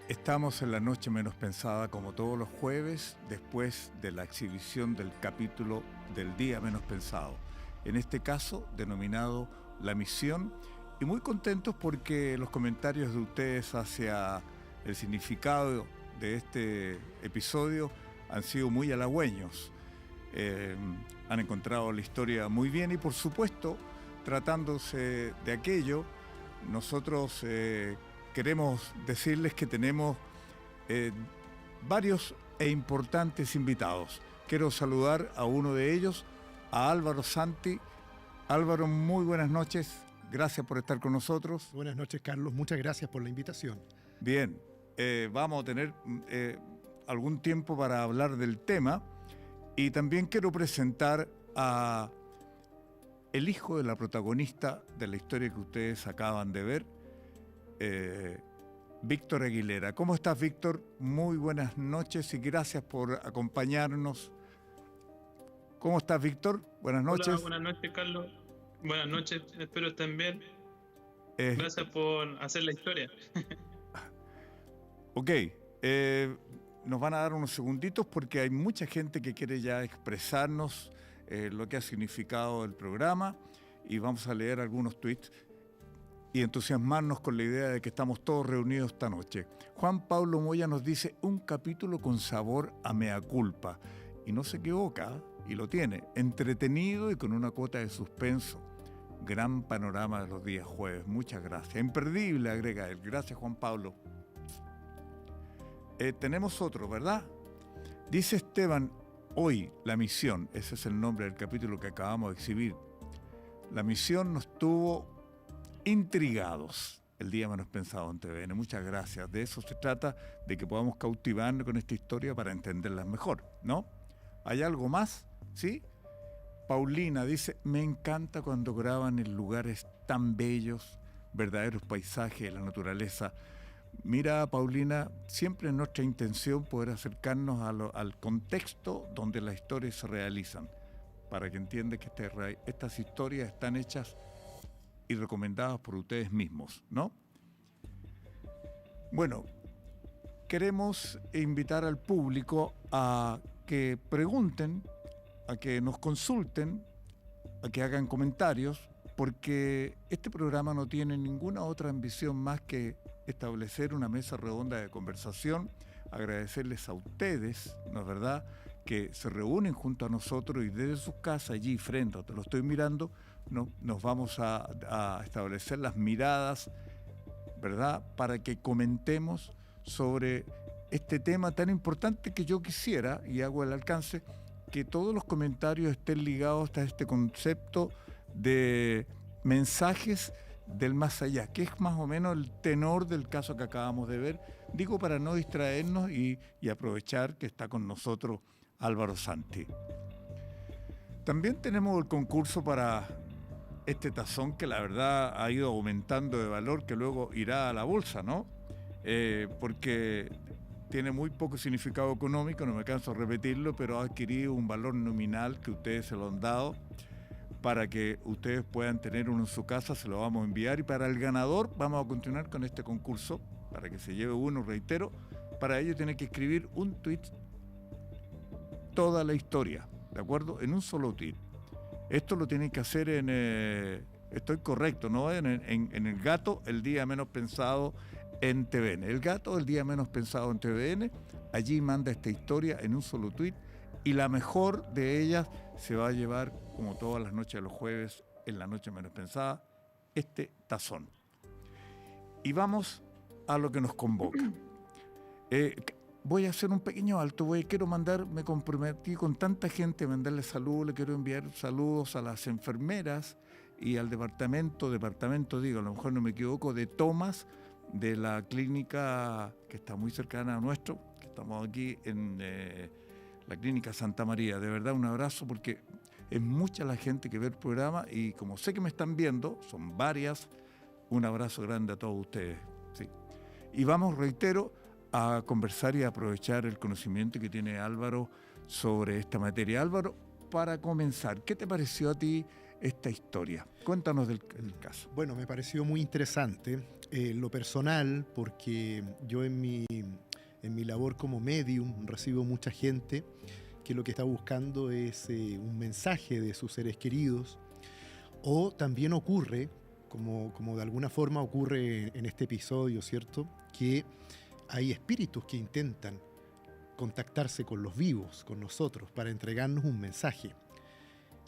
Estamos en la noche menos pensada como todos los jueves después de la exhibición del capítulo del día menos pensado, en este caso denominado La Misión, y muy contentos porque los comentarios de ustedes hacia el significado de este episodio han sido muy halagüeños. Han encontrado la historia muy bien y por supuesto, tratándose de aquello, nosotros queremos decirles que tenemos varios e importantes invitados. Quiero saludar a uno de ellos, a Álvaro Santi. Álvaro, muy buenas noches. Gracias por estar con nosotros. Buenas noches, Carlos. Muchas gracias por la invitación. Bien, vamos a tener algún tiempo para hablar del tema. Y también quiero presentar a el hijo de la protagonista de la historia que ustedes acaban de ver, Víctor Aguilera. ¿Cómo estás, Víctor? Muy buenas noches y gracias por acompañarnos. ¿Cómo estás, Víctor? Buenas noches. Hola, buenas noches, Carlos. Buenas noches, espero estén bien. Gracias por hacer la historia. Ok, nos van a dar unos segunditos porque hay mucha gente que quiere ya expresarnos lo que ha significado el programa y vamos a leer algunos tweets y entusiasmarnos con la idea de que estamos todos reunidos esta noche. Juan Pablo Moya nos dice un capítulo con sabor a mea culpa y no se equivoca y lo tiene, entretenido y con una cuota de suspenso. Gran panorama de los días jueves, muchas gracias. Imperdible, agrega él. Gracias, Juan Pablo. Tenemos otro, ¿verdad? Dice Esteban, hoy La Misión, ese es el nombre del capítulo que acabamos de exhibir. La Misión nos tuvo intrigados el día menos pensado en TVN. Muchas gracias. De eso se trata, de que podamos cautivarnos con esta historia para entenderla mejor, ¿no? ¿Hay algo más? ¿Sí? Paulina dice, me encanta cuando graban en lugares tan bellos, verdaderos paisajes de la naturaleza. Mira, Paulina, siempre es nuestra intención poder acercarnos al contexto donde las historias se realizan, para que entiendan que estas historias están hechas y recomendadas por ustedes mismos, ¿no? Bueno, queremos invitar al público a que pregunten, a que nos consulten, a que hagan comentarios, porque este programa no tiene ninguna otra ambición más que establecer una mesa redonda de conversación, agradecerles a ustedes, ¿no es verdad?, que se reúnen junto a nosotros y desde sus casas, allí frente, te lo estoy mirando, nos vamos a establecer las miradas, ¿verdad?, para que comentemos sobre este tema tan importante que yo quisiera, y hago el alcance, que todos los comentarios estén ligados a este concepto de mensajes del más allá, que es más o menos el tenor del caso que acabamos de ver. Digo, para no distraernos y aprovechar que está con nosotros Álvaro Santi. También tenemos el concurso para este tazón que la verdad ha ido aumentando de valor, que luego irá a la bolsa, ¿no? Porque tiene muy poco significado económico, no me canso de repetirlo, pero ha adquirido un valor nominal que ustedes se lo han dado para que ustedes puedan tener uno en su casa, se lo vamos a enviar. Y para el ganador vamos a continuar con este concurso, para que se lleve uno, reitero. Para ello tiene que escribir un tweet, toda la historia, ¿de acuerdo? En un solo tweet. Esto lo tienen que hacer estoy correcto, ¿no? En el gato, el día menos pensado en TVN. El gato, el día menos pensado en TVN. Allí manda esta historia en un solo tweet. Y la mejor de ellas se va a llevar, como todas las noches de los jueves, en la noche menos pensada, este tazón. Y vamos a lo que nos convoca. Voy a hacer un pequeño alto. Me comprometí con tanta gente a mandarle saludos. Le quiero enviar saludos a las enfermeras y al departamento digo, a lo mejor no me equivoco, de Tomás, de la clínica que está muy cercana a nuestro, que estamos aquí en la clínica Santa María. De verdad, un abrazo, porque es mucha la gente que ve el programa y como sé que me están viendo, son varias, un abrazo grande a todos ustedes. Sí. Y vamos, reitero, a conversar y a aprovechar el conocimiento que tiene Álvaro sobre esta materia. Álvaro, para comenzar, ¿qué te pareció a ti esta historia? Cuéntanos del caso. Bueno, me pareció muy interesante. Lo personal, porque yo en mi labor como medium recibo mucha gente que lo que está buscando es un mensaje de sus seres queridos, o también ocurre, como de alguna forma ocurre en este episodio, ¿cierto?, que hay espíritus que intentan contactarse con los vivos, con nosotros, para entregarnos un mensaje.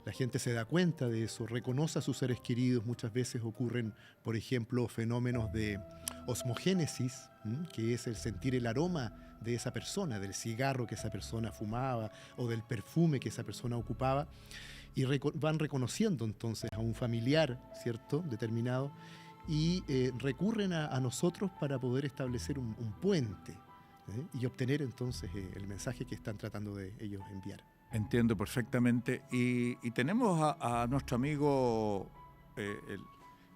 La gente se da cuenta de eso, reconoce a sus seres queridos. Muchas veces ocurren, por ejemplo, fenómenos de osmogénesis, que es el sentir el aroma de esa persona, del cigarro que esa persona fumaba o del perfume que esa persona ocupaba, y van reconociendo entonces a un familiar, ¿cierto?, determinado, y recurren a nosotros para poder establecer un puente, y obtener entonces el mensaje que están tratando de ellos enviar. Entiendo perfectamente. Y tenemos a nuestro amigo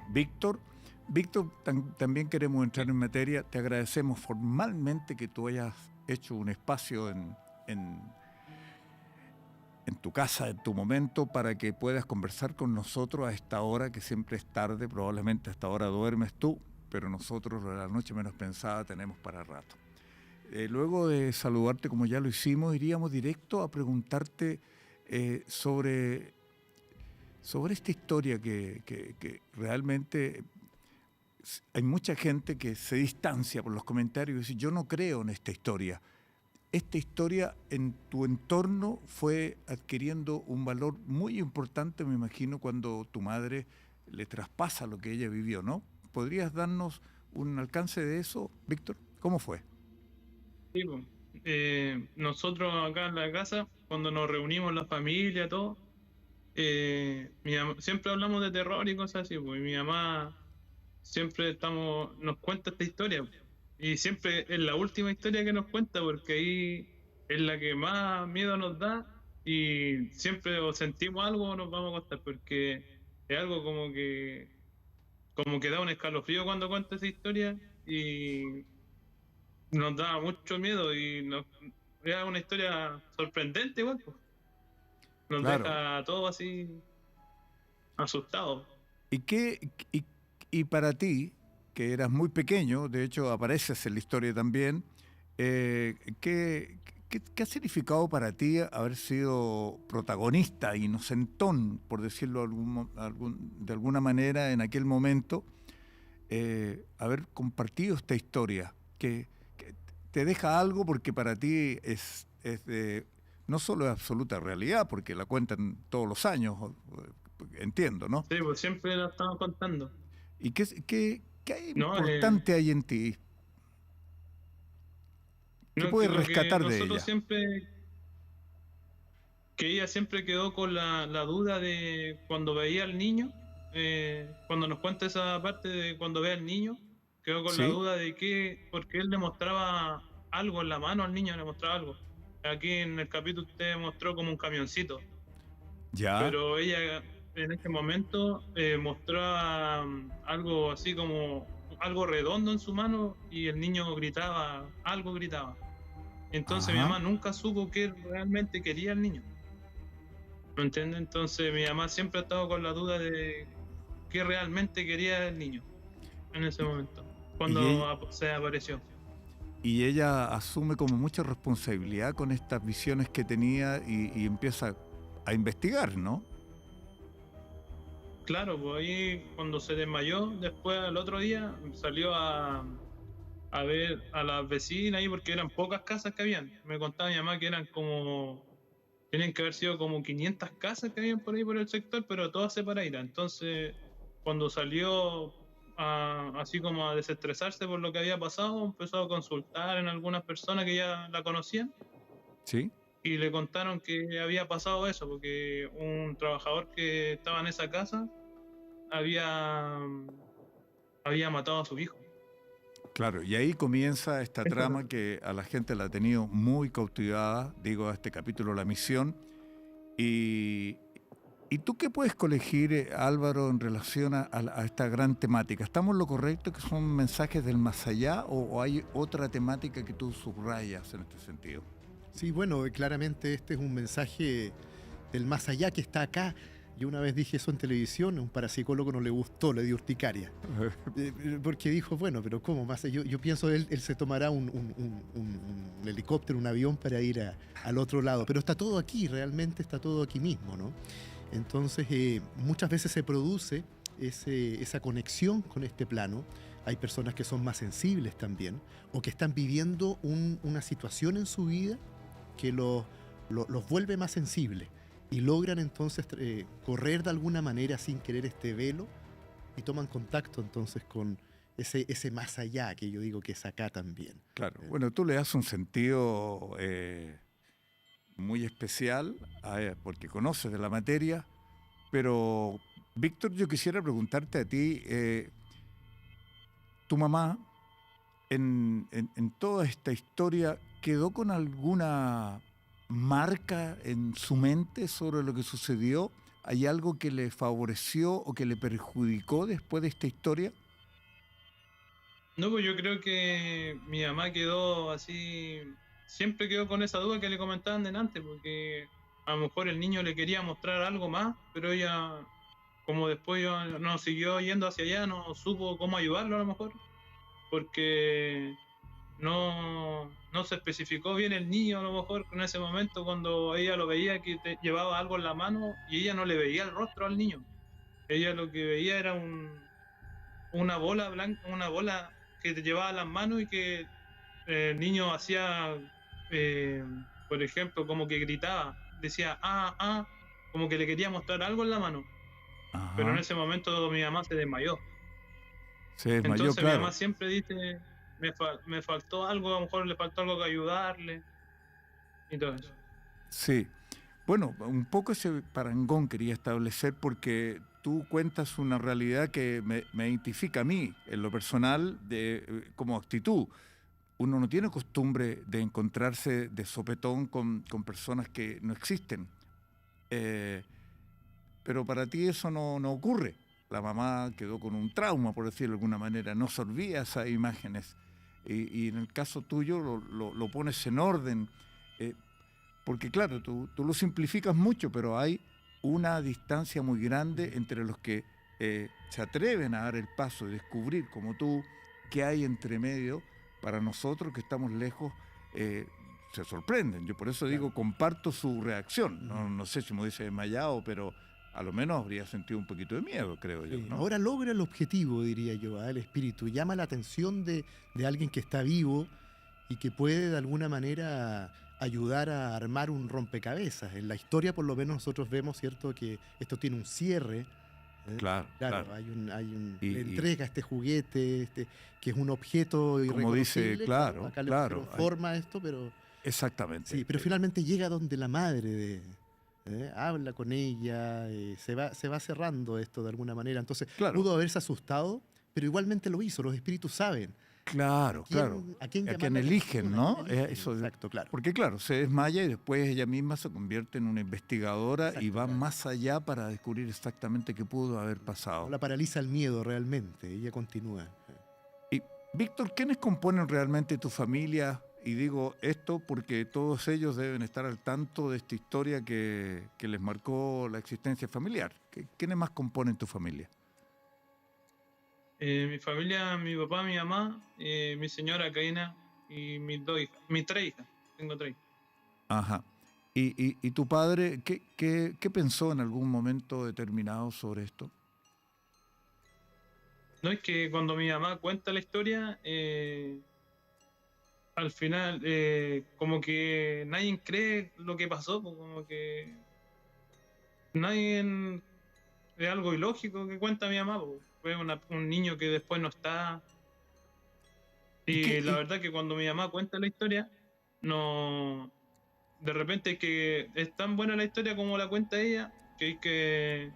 Víctor. Víctor, también queremos entrar en materia. Te agradecemos formalmente que tú hayas hecho un espacio en tu casa, en tu momento, para que puedas conversar con nosotros a esta hora, que siempre es tarde. Probablemente a esta hora duermes tú, pero nosotros a la noche menos pensada tenemos para rato. Luego de saludarte como ya lo hicimos, iríamos directo a preguntarte sobre esta historia que realmente hay mucha gente que se distancia por los comentarios y dice: yo no creo en esta historia. Esta historia en tu entorno fue adquiriendo un valor muy importante, me imagino, cuando tu madre le traspasa lo que ella vivió, ¿no? ¿Podrías darnos un alcance de eso, Víctor? ¿Cómo fue? Sí, pues. Nosotros acá en la casa, cuando nos reunimos la familia, todo, siempre hablamos de terror y cosas así, pues, y mi mamá siempre nos cuenta esta historia, y siempre es la última historia que nos cuenta, porque ahí es la que más miedo nos da, y siempre o sentimos algo o nos vamos a contar, porque es algo como que da un escalofrío cuando cuenta esa historia, y nos da mucho miedo, y es una historia sorprendente igual, pues. Nos Claro. deja todo así asustado. Y para ti, que eras muy pequeño, de hecho apareces en la historia también, ¿qué ha significado para ti haber sido protagonista, inocentón, por decirlo de alguna manera, en aquel momento, haber compartido esta historia? Que te deja algo, porque para ti es no solo es absoluta realidad, porque la cuentan todos los años, entiendo, ¿no? Sí, pues siempre la estamos contando. ¿Y qué No, importante hay en ti? ¿Qué puedes rescatar de ella? Que ella siempre quedó con la duda de cuando veía al niño, cuando nos cuenta esa parte de cuando ve al niño, quedó con la duda de porque él le mostraba algo en la mano al niño, le mostraba algo. Aquí en el capítulo usted mostró como un camioncito. Ya. Pero ella en ese momento mostraba algo así como algo redondo en su mano, y el niño gritaba. Entonces mi mamá nunca supo qué realmente quería el niño. ¿Me entiendes? Entonces mi mamá siempre ha estado con la duda de qué realmente quería el niño en ese momento, cuando se apareció. Y ella asume como mucha responsabilidad con estas visiones que tenía y empieza a investigar, ¿no? Claro, pues ahí cuando se desmayó, después al otro día salió a ver a las vecinas ahí, porque eran pocas casas que habían. Me contaba mi mamá que tenían que haber sido como 500 casas que habían por ahí por el sector, pero todas separaditas. Entonces, cuando salió así como a desestresarse por lo que había pasado, empezó a consultar en algunas personas que ya la conocían. Sí. Y le contaron que había pasado eso, porque un trabajador que estaba en esa casa había matado a su hijo. Claro, y ahí comienza esta trama que a la gente la ha tenido muy cautivada, digo, a este capítulo La Misión. ¿Y tú qué puedes colegir, Álvaro, en relación a esta gran temática? ¿Estamos en lo correcto que son mensajes del más allá, o hay otra temática que tú subrayas en este sentido? Sí, bueno, claramente este es un mensaje del más allá que está acá Yo una vez dije eso en televisión, a un parapsicólogo no le gustó, le dio urticaria. Porque dijo, bueno, pero ¿cómo más? Yo pienso él se tomará un helicóptero, un avión para ir al otro lado. Pero está todo aquí, realmente está todo aquí mismo, ¿no? Entonces, muchas veces se produce esa conexión con este plano. Hay personas que son más sensibles también, o que están viviendo una situación en su vida que los vuelve más sensibles. Y logran entonces correr de alguna manera sin querer este velo y toman contacto entonces con ese más allá que yo digo que es acá también. Claro, bueno, tú le das un sentido muy especial porque conoces de la materia, pero Víctor, yo quisiera preguntarte a ti, tu mamá en toda esta historia quedó con alguna marca en su mente sobre lo que sucedió. ¿Hay algo que le favoreció o que le perjudicó después de esta historia? No, pues yo creo que mi mamá quedó así, siempre quedó con esa duda que le comentaban delante, porque a lo mejor el niño le quería mostrar algo más, pero ella, como después no siguió yendo hacia allá, no supo cómo ayudarlo a lo mejor, porque no se especificó bien el niño a lo mejor en ese momento cuando ella lo veía que llevaba algo en la mano y ella no le veía el rostro al niño. Ella lo que veía era una bola blanca, una bola que te llevaba a las manos y que el niño hacía, eh, por ejemplo, como que gritaba, decía, como que le quería mostrar algo en la mano. Pero en Ajá. ese momento mi mamá se desmayó. Se desmayó, Entonces mi claro. mamá siempre dice, me faltó algo, a lo mejor le faltó algo que ayudarle y todo eso. Sí. Bueno, un poco ese parangón quería establecer porque tú cuentas una realidad que me identifica a mí, en lo personal, como actitud. Uno no tiene costumbre de encontrarse de sopetón con personas que no existen. Eh, pero para ti eso no ocurre. La mamá quedó con un trauma, por decirlo de alguna manera, no se olvida esas imágenes. Y en el caso tuyo lo pones en orden. Eh, Porque claro, tú lo simplificas mucho, pero hay una distancia muy grande entre los que se atreven a dar el paso y descubrir, como tú, qué hay entre medio. Para nosotros que estamos lejos, se sorprenden. Yo por eso Claro. digo, comparto su reacción. No sé si me hubiese desmayado, pero a lo menos habría sentido un poquito de miedo, creo yo, Sí. ¿no? Ahora logra el objetivo, diría yo, el espíritu. Llama la atención de alguien que está vivo y que puede de alguna manera ayudar a armar un rompecabezas. En la historia por lo menos nosotros vemos, ¿cierto?, que esto tiene un cierre. Claro, Claro, claro. le entrega este juguete, que es un objeto Como dice, irreconocible. claro, Acá le claro. pusieron forma a esto, pero Exactamente. sí, pero finalmente llega donde la madre habla con ella, se va cerrando esto de alguna manera. Entonces, Claro. pudo haberse asustado, pero igualmente lo hizo. Los espíritus saben Claro, claro. a quién A llamar quien la eligen, atención, ¿no? a quién eligen. Eso, Exacto, claro. porque claro, se desmaya y después ella misma se convierte en una investigadora y Exacto, va claro. más allá para descubrir exactamente qué pudo haber No pasado. la paraliza el miedo realmente, ella continúa. Y Víctor, ¿quiénes componen realmente tu familia? Y digo esto porque todos ellos deben estar al tanto de esta historia que les marcó la existencia familiar. ¿Quiénes más componen tu familia? Mi familia, mi papá, mi mamá, mi señora Karina y mis dos hijas, mis tres hijas, tengo tres hijas. Ajá. ¿Y tu padre qué pensó en algún momento determinado sobre esto? No, es que cuando mi mamá cuenta la historia, al final como que nadie cree lo que pasó, pues, como que nadie, es algo ilógico que cuenta mi mamá, pues. Fue un niño que después no está. ¿Y qué, Y la verdad que cuando mi mamá cuenta la historia, no, de repente es que es tan buena la historia como la cuenta ella, que hay que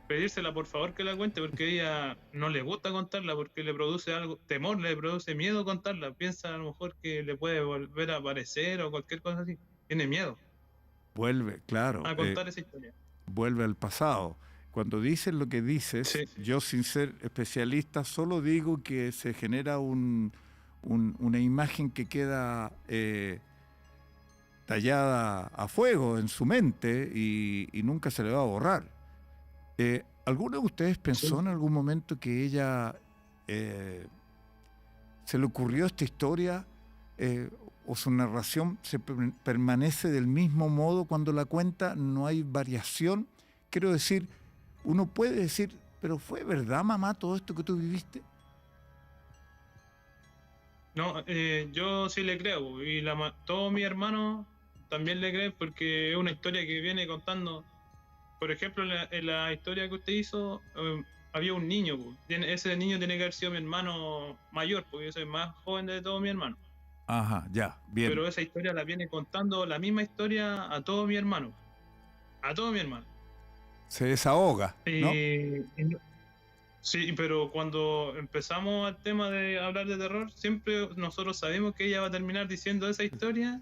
pedírsela por favor que la cuente, porque a ella no le gusta contarla, porque le produce algo, temor, le produce miedo contarla. Piensa a lo mejor que le puede volver a aparecer o cualquier cosa así. Tiene miedo vuelve, claro, a contar esa historia. vuelve al pasado? Cuando dices lo que dices, Sí, yo sin ser especialista solo digo que se genera una imagen que queda tallada a fuego en su mente y nunca se le va a borrar. ¿Alguno de ustedes pensó en algún momento que ella se le ocurrió esta historia o su narración permanece del mismo modo cuando la cuenta? ¿No hay variación? Quiero decir, uno puede decir, pero ¿fue verdad, mamá, todo esto que tú viviste? No, yo sí le creo, po, y todos mis hermanos también le creen porque es una historia que viene contando. Por ejemplo, en la historia que usted hizo, había un niño, po. Ese niño tiene que haber sido mi hermano mayor, porque yo soy más joven de todos mis hermanos. Ajá, ya, bien. Pero esa historia la viene contando la misma historia a todos mis hermanos. A todos mis hermanos. Se desahoga, ¿no? Sí, pero cuando empezamos al tema de hablar de terror, siempre nosotros sabemos que ella va a terminar diciendo esa historia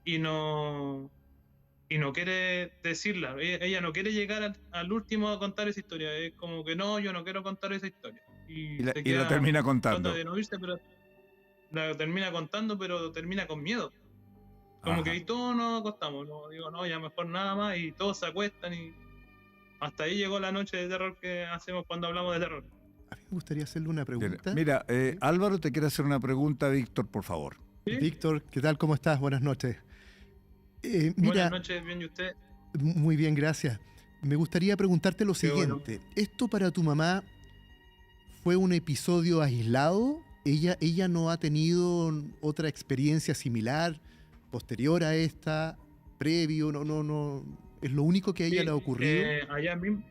y no quiere decirla. Ella no quiere llegar al último a contar esa historia. Es como que no, yo no quiero contar esa historia. Y la, Se y la queda termina tratando contando. de no irse, pero la termina contando, pero termina con miedo. Como que Ajá. ahí todos nos acostamos. No, digo, no, ya mejor nada más. Y todos se acuestan y hasta ahí llegó la noche de terror que hacemos cuando hablamos de terror. A mí me gustaría hacerle una pregunta. Mira, ¿Sí? Álvaro te quiere hacer una pregunta, Víctor, por favor. ¿Sí? Víctor, ¿qué tal? ¿Cómo estás? Buenas noches. Mira, Buenas noches, bien, ¿y usted? muy bien, gracias. Me gustaría preguntarte lo Qué bueno. siguiente. ¿Esto para tu mamá fue un episodio aislado? ¿Ella no ha tenido otra experiencia similar, posterior a esta, previo? No. ¿Es lo único que a ella Sí, le ha ocurrido? allá mismo,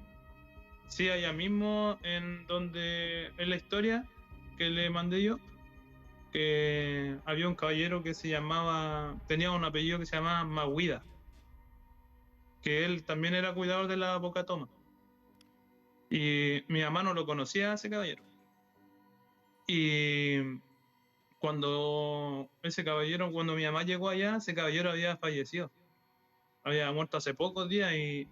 sí, allá mismo en donde en la historia que le mandé yo, que había un caballero que tenía un apellido que se llamaba Maguida, que él también era cuidador de la Boca Toma. Y mi mamá no lo conocía a ese caballero. Y cuando mi mamá llegó allá, ese caballero había fallecido. Había muerto hace pocos días y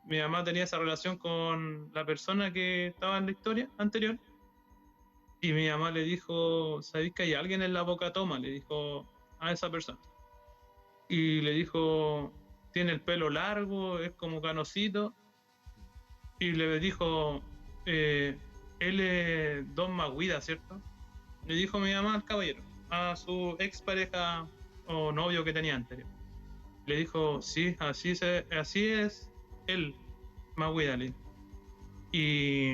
mi mamá tenía esa relación con la persona que estaba en la historia anterior. Y mi mamá le dijo, ¿sabéis que hay alguien en la Boca Toma? Le dijo a esa persona. Y le dijo, tiene el pelo largo, es como canosito. Y le dijo, él es Don Maguida, ¿cierto? Le dijo mi mamá al caballero, a su ex pareja o novio que tenía anterior. Le dijo, sí, así es él, Maguida. Y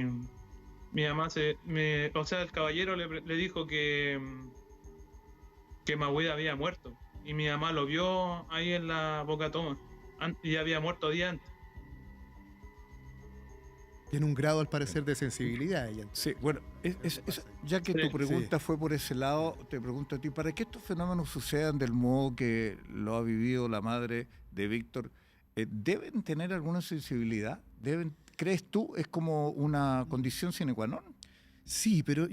mi mamá el caballero le dijo que Maguida había muerto. Y mi mamá lo vio ahí en la Boca Toma. Y había muerto día antes. Tiene un grado, al parecer, de sensibilidad ella. Sí, bueno, ya que tu pregunta fue por ese lado, te pregunto a ti, para que estos fenómenos sucedan del modo que lo ha vivido la madre de Víctor, ¿deben tener alguna sensibilidad? ¿Crees tú es como una condición sine qua non? Sí, pero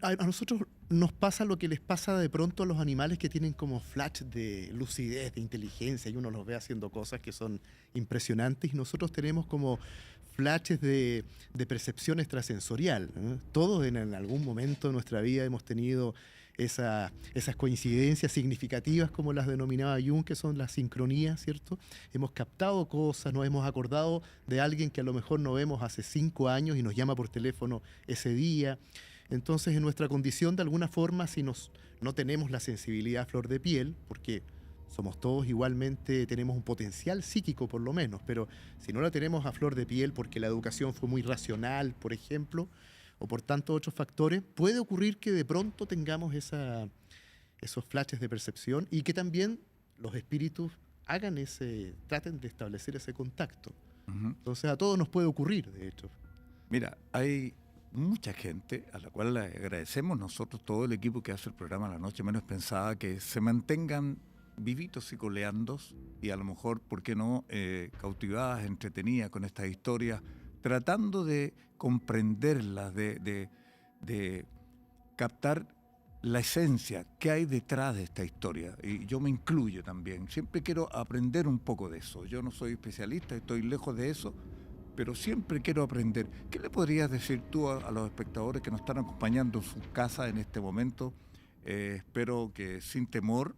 a nosotros nos pasa lo que les pasa de pronto a los animales que tienen como flash de lucidez, de inteligencia, y uno los ve haciendo cosas que son impresionantes, y nosotros tenemos como flashes de percepción extrasensorial, ¿no? Todos en algún momento de nuestra vida hemos tenido esas coincidencias significativas, como las denominaba Jung, que son las sincronías, ¿cierto? Hemos captado cosas, nos hemos acordado de alguien que a lo mejor no vemos hace 5 años y nos llama por teléfono ese día. Entonces, en nuestra condición, de alguna forma, si no tenemos la sensibilidad a flor de piel, porque somos todos igualmente, tenemos un potencial psíquico por lo menos, pero si no la tenemos a flor de piel porque la educación fue muy racional, por ejemplo, o por tantos otros factores, puede ocurrir que de pronto tengamos esos flashes de percepción y que también los espíritus traten de establecer ese contacto. Uh-huh. Entonces a todos nos puede ocurrir, de hecho. Mira, hay mucha gente a la cual le agradecemos nosotros, todo el equipo que hace el programa La Noche Menos Pensada, que se mantengan vivitos y coleandos y a lo mejor, ¿por qué no?, cautivadas, entretenidas con estas historias, tratando de comprenderlas, de captar la esencia que hay detrás de esta historia. Y yo me incluyo también. Siempre quiero aprender un poco de eso. Yo no soy especialista, estoy lejos de eso, pero siempre quiero aprender. ¿Qué le podrías decir tú a los espectadores que nos están acompañando en sus casas en este momento? Espero que sin temor,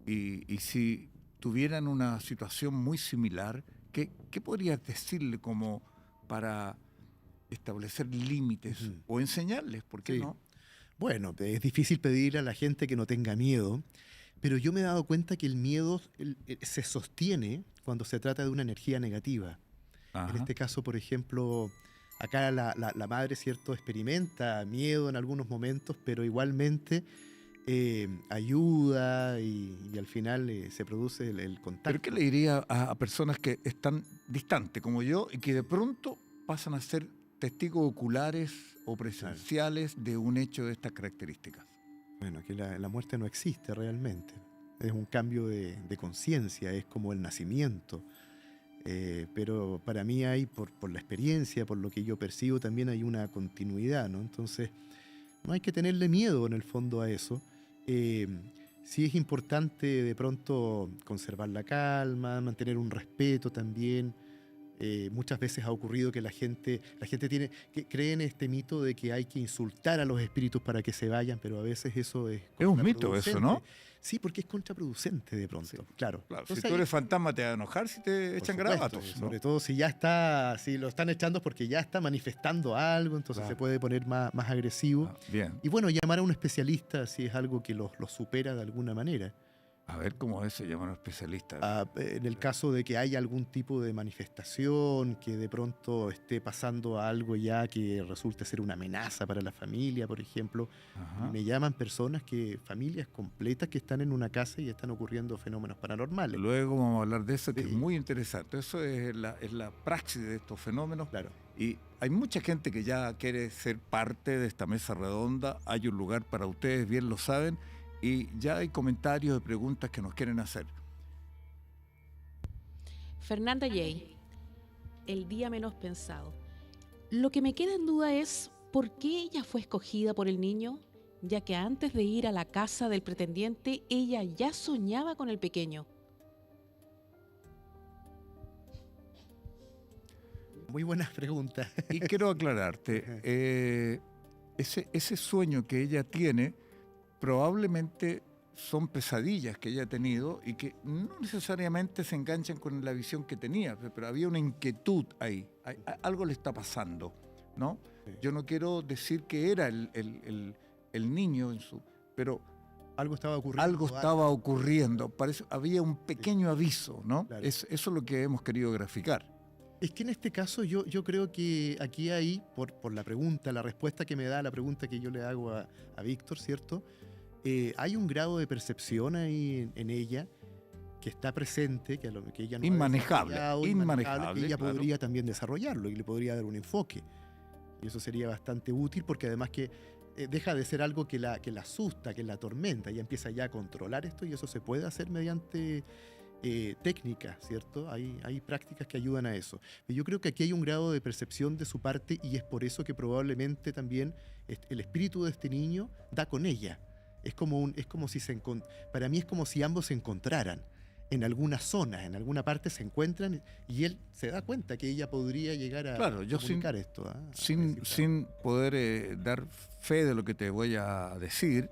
y si tuvieran una situación muy similar, ¿qué podrías decirle como para establecer límites Ujú. o enseñarles, ¿por qué Sí. no? Bueno, es difícil pedir a la gente que no tenga miedo, pero yo me he dado cuenta que el miedo se sostiene cuando se trata de una energía negativa. En Ajá. este caso, por ejemplo, acá la madre, ¿cierto?, experimenta miedo en algunos momentos, pero igualmente ayuda y al final se produce el ¿Pero contacto. qué le diría a personas que están distantes como yo y que de pronto pasan a ser testigos oculares o presenciales de un hecho de estas características? Bueno, que la muerte no existe realmente. Es un cambio de conciencia, es como el nacimiento. Pero para mí hay, por la experiencia, por lo que yo percibo, también hay una continuidad, ¿no? Entonces, no hay que tenerle miedo en el fondo a eso. Sí es importante de pronto conservar la calma, mantener un respeto también. Muchas veces ha ocurrido que la gente cree en este mito de que hay que insultar a los espíritus para que se vayan, pero a veces eso es Es un mito eso, ¿no? Sí, porque es contraproducente de pronto, Sí. claro. Claro, Entonces, si tú eres fantasma te va a enojar si te por echan supuesto, garabatos, ¿no? sobre todo si lo están echando porque ya está manifestando algo, entonces Claro. se puede poner más agresivo. Ah, bien, Y bueno, llamar a un especialista si es algo que los supera de alguna manera. a ver cómo es, se llama un especialista. En el caso de que haya algún tipo de manifestación, que de pronto esté pasando algo ya que resulte ser una amenaza para la familia, por ejemplo, Ajá. me llaman familias completas que están en una casa y están ocurriendo fenómenos paranormales. Luego vamos a hablar de eso, que es Sí. muy interesante. Eso es la praxis de estos fenómenos. Claro. Y hay mucha gente que ya quiere ser parte de esta mesa redonda. Hay un lugar para ustedes, bien lo saben. Y ya hay comentarios y preguntas que nos quieren hacer. Fernanda J., el día menos pensado. Lo que me queda en duda es por qué ella fue escogida por el niño, ya que antes de ir a la casa del pretendiente, ella ya soñaba con el pequeño. Muy buenas preguntas. Y quiero aclararte, ese sueño que ella tiene probablemente son pesadillas que ella ha tenido y que no necesariamente se enganchan con la visión que tenía, pero había una inquietud ahí, algo le está pasando, ¿no? Sí. Yo no quiero decir que era el niño, pero Algo estaba ocurriendo. algo estaba ocurriendo, había un pequeño aviso, ¿no? Claro. Eso es lo que hemos querido graficar. Es que en este caso yo creo que aquí hay, por la pregunta, la respuesta que me da a la pregunta que yo le hago a Víctor, ¿cierto? Hay un grado de percepción ahí en ella que está presente, que ella no ha Inmanejable, desarrollado, inmanejable, que ella claro. podría también desarrollarlo y le podría dar un enfoque. Y eso sería bastante útil porque además que deja de ser algo que la asusta, que la atormenta, ella empieza ya a controlar esto y eso se puede hacer mediante técnicas, ¿cierto? Hay prácticas que ayudan a eso. Pero yo creo que aquí hay un grado de percepción de su parte y es por eso que probablemente también el espíritu de este niño da con ella. Para mí es como si ambos se encontraran en alguna zona, en alguna parte se encuentran y él se da cuenta que ella podría llegar a Claro, yo comunicar esto. sin poder dar fe de lo que te voy a decir,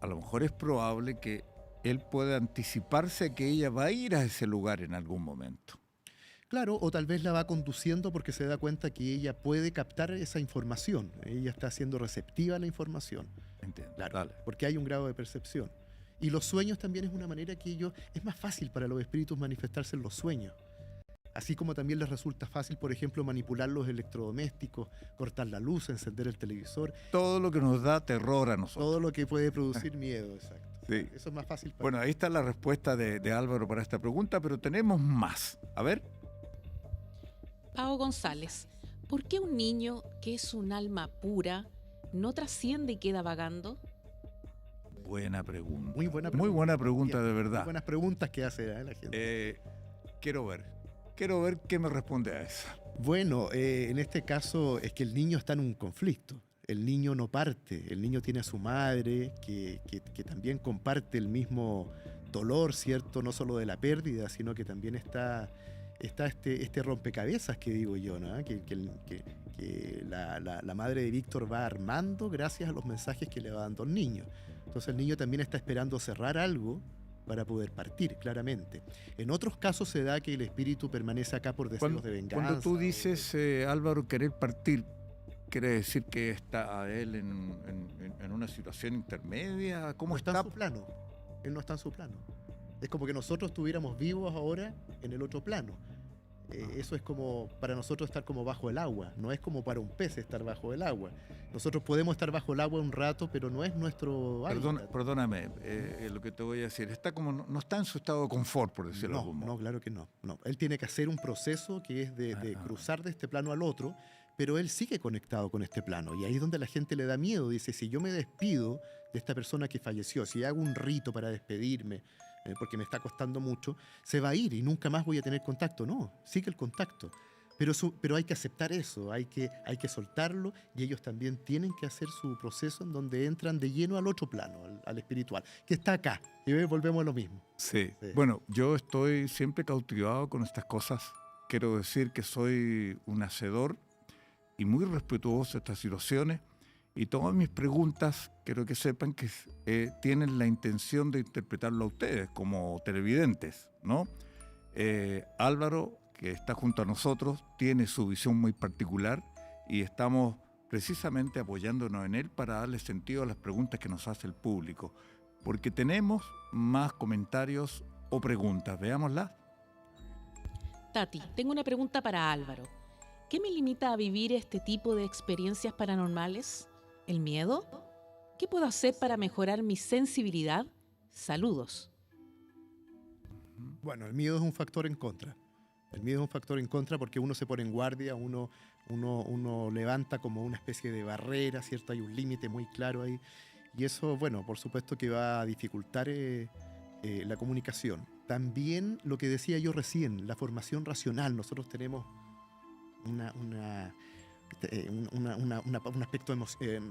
a lo mejor es probable que él pueda anticiparse a que ella va a ir a ese lugar en algún momento. Claro, o tal vez la va conduciendo porque se da cuenta que ella puede captar esa información. Ella está siendo receptiva a la información. Entiendo. Claro, Dale. porque hay un grado de percepción. Y los sueños también es una manera que es más fácil para los espíritus manifestarse en los sueños. Así como también les resulta fácil, por ejemplo, manipular los electrodomésticos, cortar la luz, encender el televisor, Todo lo que nos da terror a nosotros. todo lo que puede producir miedo, exacto. Sí. Eso es más fácil para Bueno, ahí está la respuesta de Álvaro para esta pregunta, pero tenemos más. A ver. Pao González, ¿por qué un niño que es un alma pura no trasciende y queda vagando? Buena pregunta. Muy buena Muy buena pregunta, Bien, de muy verdad. buenas preguntas que hace la gente. Quiero ver qué me responde a esa. Bueno, en este caso es que el niño está en un conflicto. El niño no parte, el niño tiene a su madre que también comparte el mismo dolor, ¿cierto? No solo de la pérdida, sino que también está este rompecabezas que digo yo, ¿no? Que la madre de Víctor va armando gracias a los mensajes que le va dando al niño. Entonces el niño también está esperando cerrar algo para poder partir, claramente. En otros casos se da que el espíritu permanece acá por deseos de venganza. Cuando tú dices, Álvaro, querer partir, ¿quiere decir que está él en una situación intermedia? ¿Cómo No está está? en su plano. Él no está en su plano. Es como que nosotros estuviéramos vivos ahora en el otro plano. Eso es como para nosotros estar como bajo el agua. No es como para un pez estar bajo el agua. Nosotros podemos estar bajo el agua un rato, pero no es nuestro hábitat. Perdóname, lo que te voy a decir. Está como, no está en su estado de confort, por decirlo de algún modo. No, claro que no. Él tiene que hacer un proceso que es de cruzar de este plano al otro, pero él sigue conectado con este plano. Y ahí es donde la gente le da miedo. Dice, si yo me despido de esta persona que falleció, si hago un rito para despedirme, porque me está costando mucho, se va a ir y nunca más voy a tener contacto. No, sigue el contacto. Pero hay que aceptar eso, hay que soltarlo, y ellos también tienen que hacer su proceso en donde entran de lleno al otro plano, al espiritual, que está acá. Y volvemos a lo mismo. Sí. Sí. Bueno, yo estoy siempre cautivado con estas cosas. Quiero decir que soy un hacedor y muy respetuoso de estas situaciones. Y todas mis preguntas, quiero que sepan que tienen la intención de interpretarlo a ustedes como televidentes, ¿no? Álvaro, que está junto a nosotros, tiene su visión muy particular y estamos precisamente apoyándonos en él para darle sentido a las preguntas que nos hace el público. Porque tenemos más comentarios o preguntas. Veámoslas. Tati, tengo una pregunta para Álvaro. ¿Qué me limita a vivir este tipo de experiencias paranormales? ¿El miedo? ¿Qué puedo hacer para mejorar mi sensibilidad? Saludos. Bueno, el miedo es un factor en contra. El miedo es un factor en contra porque uno se pone en guardia, uno levanta como una especie de barrera, ¿cierto? Hay un límite muy claro ahí. Y eso, bueno, por supuesto que va a dificultar la comunicación. También lo que decía yo recién, la formación racional. Nosotros tenemos un aspecto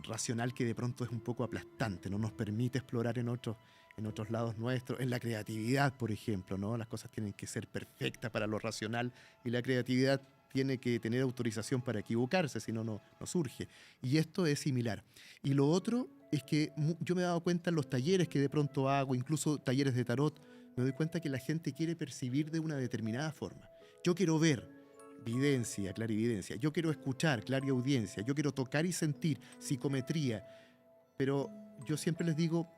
racional que de pronto es un poco aplastante, no nos permite explorar en otros lados nuestros, en la creatividad, por ejemplo, ¿no? Las cosas tienen que ser perfectas para lo racional y la creatividad tiene que tener autorización para equivocarse, si no, no surge. Y esto es similar. Y lo otro es que yo me he dado cuenta en los talleres que de pronto hago, incluso talleres de tarot, me doy cuenta que la gente quiere percibir de una determinada forma. Yo quiero ver videncia, clarividencia. Yo quiero escuchar, clariaudiencia. Yo quiero tocar y sentir, psicometría. Pero yo siempre les digo,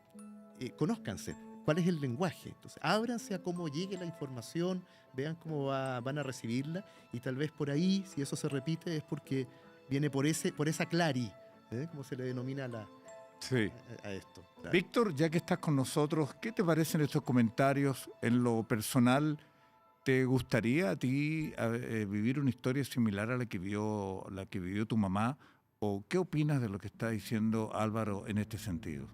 conózcanse. ¿Cuál es el lenguaje? Entonces, ábranse a cómo llegue la información, vean cómo van a recibirla, y tal vez por ahí, si eso se repite, es porque viene por esa clari, como se le denomina a esto. Claro. Víctor, ya que estás con nosotros, ¿qué te parecen estos comentarios en lo personal? ¿Te gustaría a ti vivir una historia similar a la que vivió tu mamá? ¿O qué opinas de lo que está diciendo Álvaro en este sentido?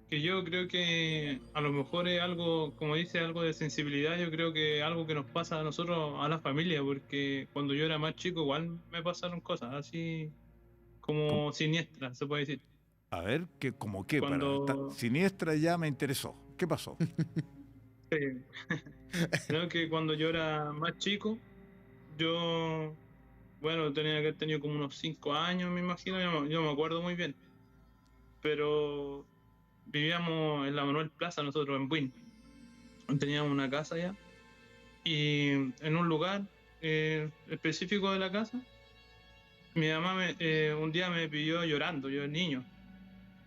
Que yo creo que a lo mejor es algo, como dice, algo de sensibilidad. Yo creo que es algo que nos pasa a nosotros, a la familia, porque cuando yo era más chico igual me pasaron cosas así como siniestras, se puede decir. A ver, ¿cómo qué? Cuando... Siniestra ya me interesó. ¿Qué pasó? Sí. Creo que cuando yo era más chico, yo, bueno, tenía que haber tenido como unos 5 años, me imagino, yo me acuerdo muy bien. Pero vivíamos en la Manuel Plaza, nosotros en Buin. Teníamos una casa allá. Y en un lugar específico de la casa, mi mamá un día me pidió llorando, yo era niño.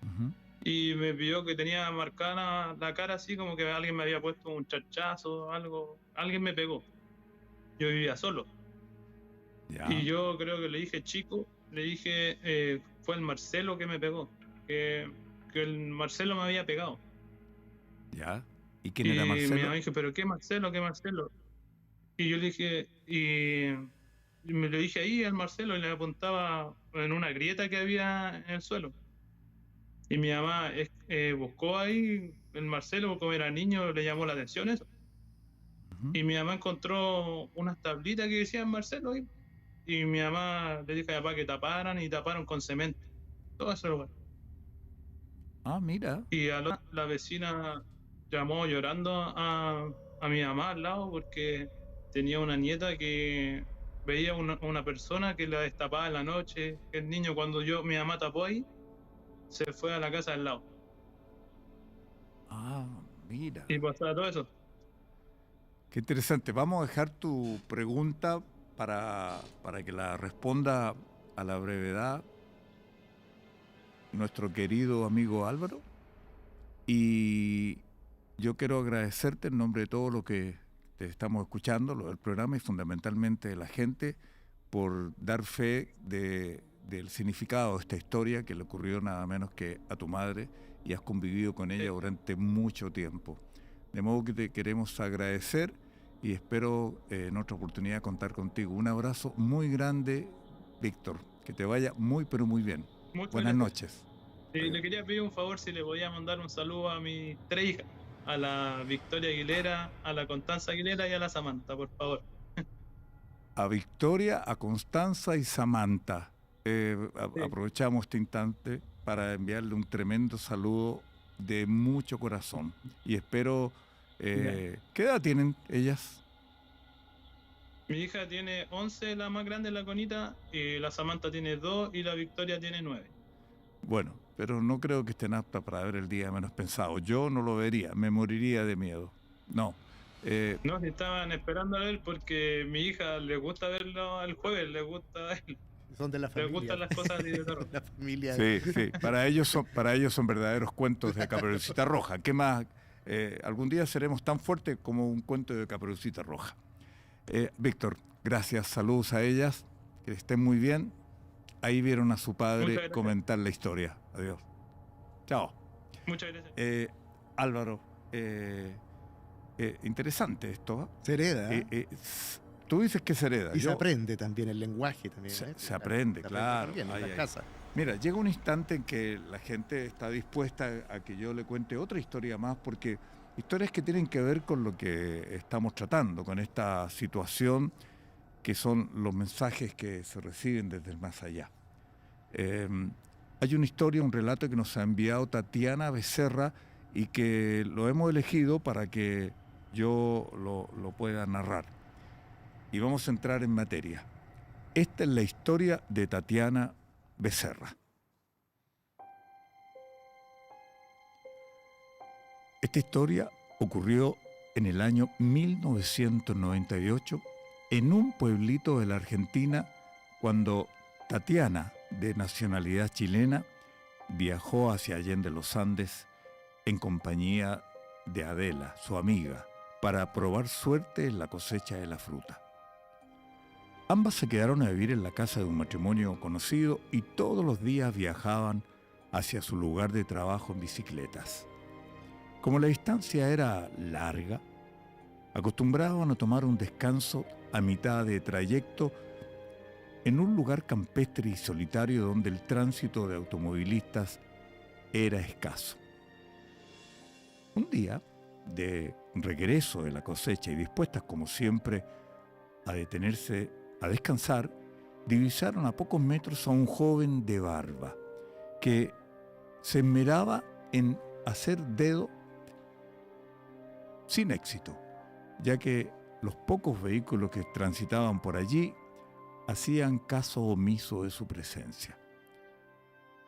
Uh-huh. Y me pidió que tenía marcada la cara así como que alguien me había puesto un chachazo, algo. Alguien me pegó. Yo vivía solo. Ya. Y yo creo que le dije chico, fue el Marcelo que me pegó. Que el Marcelo me había pegado. ¿Ya? ¿Y quién era Marcelo? Y mi mamá dijo, ¿pero qué Marcelo? ¿Qué Marcelo? Y yo le dije, y me lo dije ahí al Marcelo y le apuntaba en una grieta que había en el suelo. Y mi mamá buscó ahí el Marcelo, como era niño, le llamó la atención eso. Uh-huh. Y mi mamá encontró unas tablitas que decían Marcelo ahí. Y mi mamá le dijo a mi papá que taparan y taparon con cemento. Todo ese lugar. Ah, mira. Y la vecina llamó llorando a mi mamá al lado porque tenía una nieta que veía una persona que la destapaba en la noche. El niño, cuando mi mamá tapó ahí, se fue a la casa al lado. Ah, Mira, y pasaba todo eso. qué interesante. Vamos a dejar tu pregunta para que la responda a la brevedad nuestro querido amigo Álvaro. Y yo quiero agradecerte en nombre de todo lo que te estamos escuchando, lo del programa y fundamentalmente de la gente, por dar fe del significado de esta historia que le ocurrió nada menos que a tu madre y has convivido con ella durante mucho tiempo. De modo que te queremos agradecer y espero en otra oportunidad contar contigo. Un abrazo muy grande, Víctor. Que te vaya muy, pero muy bien. Muchas Buenas gracias. noches. Le quería pedir un favor si le podía mandar un saludo a mis 3 hijas, a la Victoria Aguilera, a la Constanza Aguilera y a la Samantha, por favor. A Victoria, a Constanza y Samantha. Sí. Aprovechamos este instante para enviarle un tremendo saludo de mucho corazón. Y espero... ¿qué edad tienen ellas? Mi hija tiene 11, la más grande, la Conita, y la Samantha tiene 2 y la Victoria tiene 9. Bueno, pero no creo que estén aptas para ver el día menos pensado. Yo no lo vería, me moriría de miedo. No. No, si estaban esperando a ver porque mi hija le gusta verlo el jueves, le gusta Son de la le familia. gustan las cosas de terror. La familia. Sí, sí. Para ellos son verdaderos cuentos de Caperucita Roja. ¿Qué más? Algún día seremos tan fuertes como un cuento de Caperucita Roja. Víctor, gracias. Saludos a ellas. Que estén muy bien. Ahí vieron a su Muchas padre gracias. comentar la historia. Adiós. Chao. Muchas gracias. Álvaro, interesante esto. ¿Eh? Se hereda. Tú dices que se hereda. Y se aprende también el lenguaje también. Se aprende, claro. También en la casa. Mira, llega un instante en que la gente está dispuesta a que yo le cuente otra historia más, porque historias que tienen que ver con lo que estamos tratando, con esta situación que son los mensajes que se reciben desde el más allá. Hay una historia, un relato que nos ha enviado Tatiana Becerra y que lo hemos elegido para que yo lo pueda narrar. Y vamos a entrar en materia. Esta es la historia de Tatiana Becerra. Esta historia ocurrió en el año 1998 en un pueblito de la Argentina cuando Tatiana, de nacionalidad chilena, viajó hacia Allende los Andes en compañía de Adela, su amiga, para probar suerte en la cosecha de la fruta. Ambas se quedaron a vivir en la casa de un matrimonio conocido y todos los días viajaban hacia su lugar de trabajo en bicicletas. Como la distancia era larga, acostumbraban a tomar un descanso a mitad de trayecto en un lugar campestre y solitario donde el tránsito de automovilistas era escaso. Un día, de regreso de la cosecha y dispuestas como siempre a detenerse a descansar, divisaron a pocos metros a un joven de barba que se esmeraba en hacer dedo sin éxito, ya que los pocos vehículos que transitaban por allí hacían caso omiso de su presencia.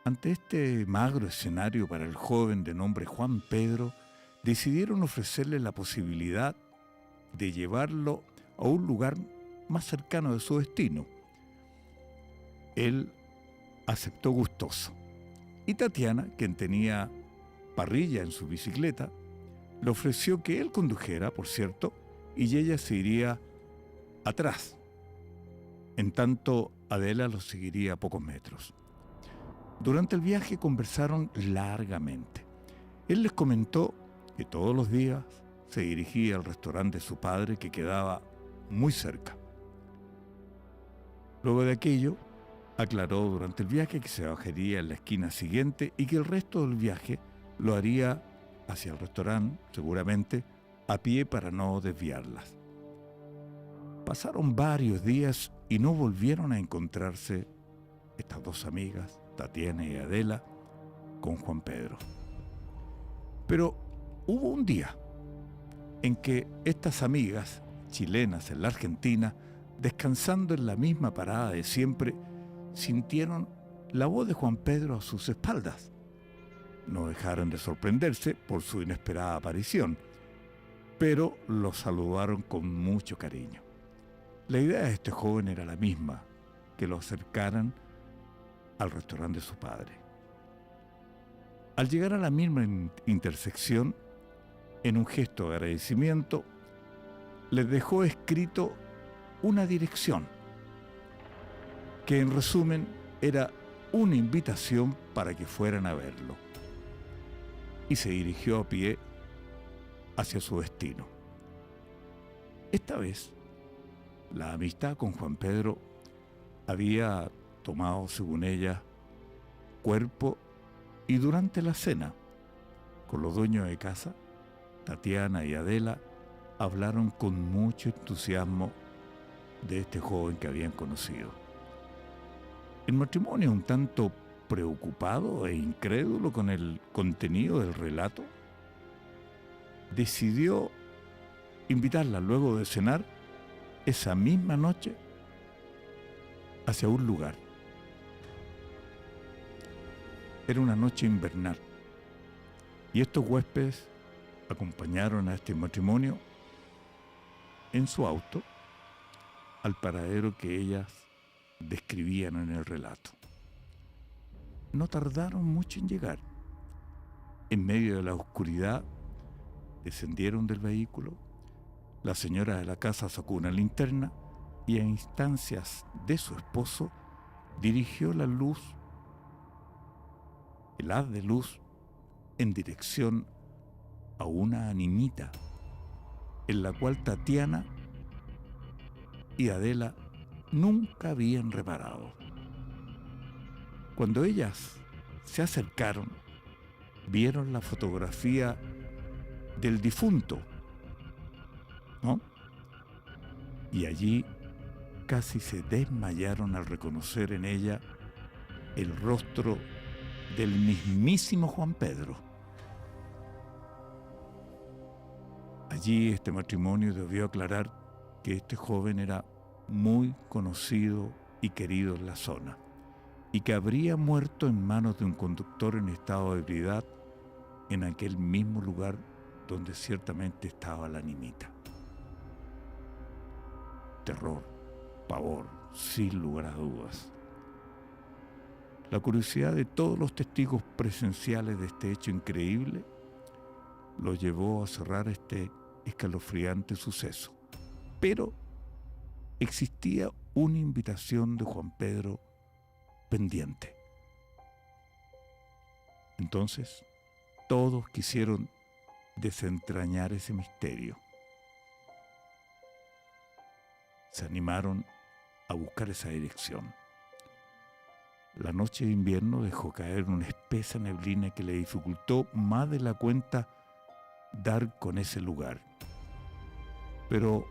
Ante este magro escenario para el joven de nombre Juan Pedro, decidieron ofrecerle la posibilidad de llevarlo a un lugar más cercano de su destino. Él aceptó gustoso. Y Tatiana, quien tenía parrilla en su bicicleta, le ofreció que él condujera, por cierto, y ella se iría atrás. En tanto, Adela lo seguiría a pocos metros. Durante el viaje conversaron largamente. Él les comentó que todos los días se dirigía al restaurante de su padre, que quedaba muy cerca. Luego de aquello, aclaró durante el viaje que se bajaría en la esquina siguiente y que el resto del viaje lo haría hacia el restaurante, seguramente, a pie para no desviarlas. Pasaron varios días y no volvieron a encontrarse estas dos amigas, Tatiana y Adela, con Juan Pedro. Pero hubo un día en que estas amigas chilenas en la Argentina, descansando en la misma parada de siempre, sintieron la voz de Juan Pedro a sus espaldas. no dejaron de sorprenderse por su inesperada aparición, pero lo saludaron con mucho cariño. La idea de este joven era la misma, que lo acercaran al restaurante de su padre. Al llegar a la misma intersección, en un gesto de agradecimiento, les dejó escrito una dirección, que en resumen era una invitación para que fueran a verlo, y se dirigió a pie hacia su destino. Esta vez, la amistad con Juan Pedro había tomado, según ella, cuerpo, y durante la cena, con los dueños de casa, Tatiana y Adela, hablaron con mucho entusiasmo de este joven que habían conocido. El matrimonio, un tanto preocupado e incrédulo con el contenido del relato, decidió invitarla luego de cenar esa misma noche hacia un lugar. Era una noche invernal y estos huéspedes acompañaron a este matrimonio en su auto al paradero que ellas describían en el relato. No tardaron mucho en llegar. En medio de la oscuridad, descendieron del vehículo. La señora de la casa sacó una linterna y, a instancias de su esposo, dirigió la luz, el haz de luz, en dirección a una animita en la cual Tatiana y Adela nunca habían reparado. Cuando ellas se acercaron, vieron la fotografía del difunto, ¿no? Y allí casi se desmayaron al reconocer en ella el rostro del mismísimo Juan Pedro. Allí este matrimonio debió aclarar que este joven era muy conocido y querido en la zona, y que habría muerto en manos de un conductor en estado de ebriedad en aquel mismo lugar donde ciertamente estaba la animita. Terror, pavor, sin lugar a dudas. La curiosidad de todos los testigos presenciales de este hecho increíble lo llevó a cerrar este escalofriante suceso. Pero existía una invitación de Juan Pedro pendiente. Entonces, todos quisieron desentrañar ese misterio. Se animaron a buscar esa dirección. La noche de invierno dejó caer una espesa neblina que le dificultó más de la cuenta dar con ese lugar. Pero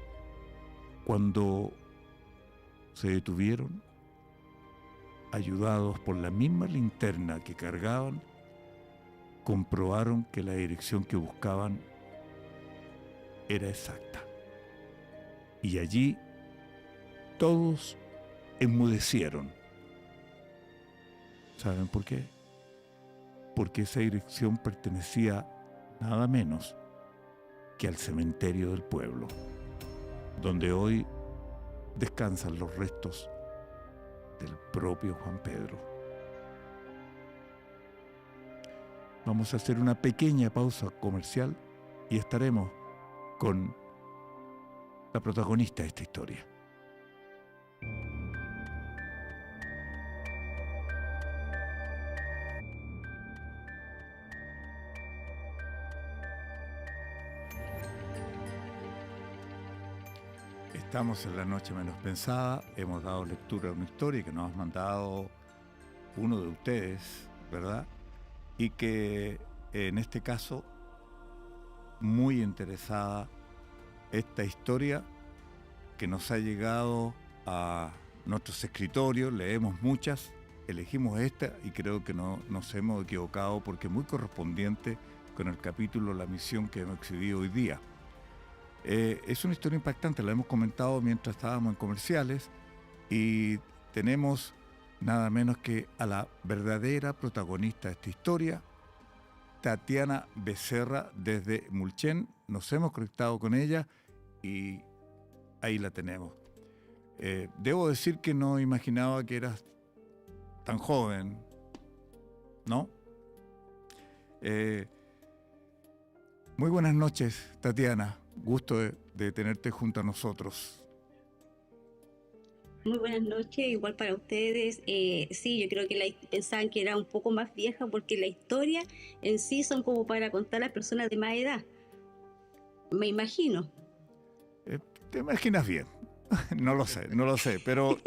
cuando se detuvieron, ayudados por la misma linterna que cargaban, comprobaron que la dirección que buscaban era exacta. Y allí todos enmudecieron. ¿Saben por qué? Porque esa dirección pertenecía nada menos que al cementerio del pueblo, donde hoy descansan los restos del propio Juan Pedro. Vamos a hacer una pequeña pausa comercial y estaremos con la protagonista de esta historia. Estamos en la noche menos pensada, hemos dado lectura a una historia que nos ha mandado uno de ustedes, ¿verdad? Y que en este caso, muy interesada esta historia que nos ha llegado a nuestros escritorios, leemos muchas, elegimos esta y creo que no nos hemos equivocado porque es muy correspondiente con el capítulo La Misión que hemos exhibido hoy día. Es una historia impactante, la hemos comentado mientras estábamos en comerciales y tenemos nada menos que a la verdadera protagonista de esta historia, Tatiana Becerra desde Mulchen. Nos hemos conectado con ella y ahí la tenemos. Debo decir que no imaginaba que eras tan joven, ¿no? Muy buenas noches, Tatiana. Gusto de tenerte junto a nosotros. Muy buenas noches, igual para ustedes. Sí, yo creo que pensaban que era un poco más vieja porque la historia en sí son como para contar a las personas de más edad. Me imagino. ¿Te imaginas bien? No lo sé, pero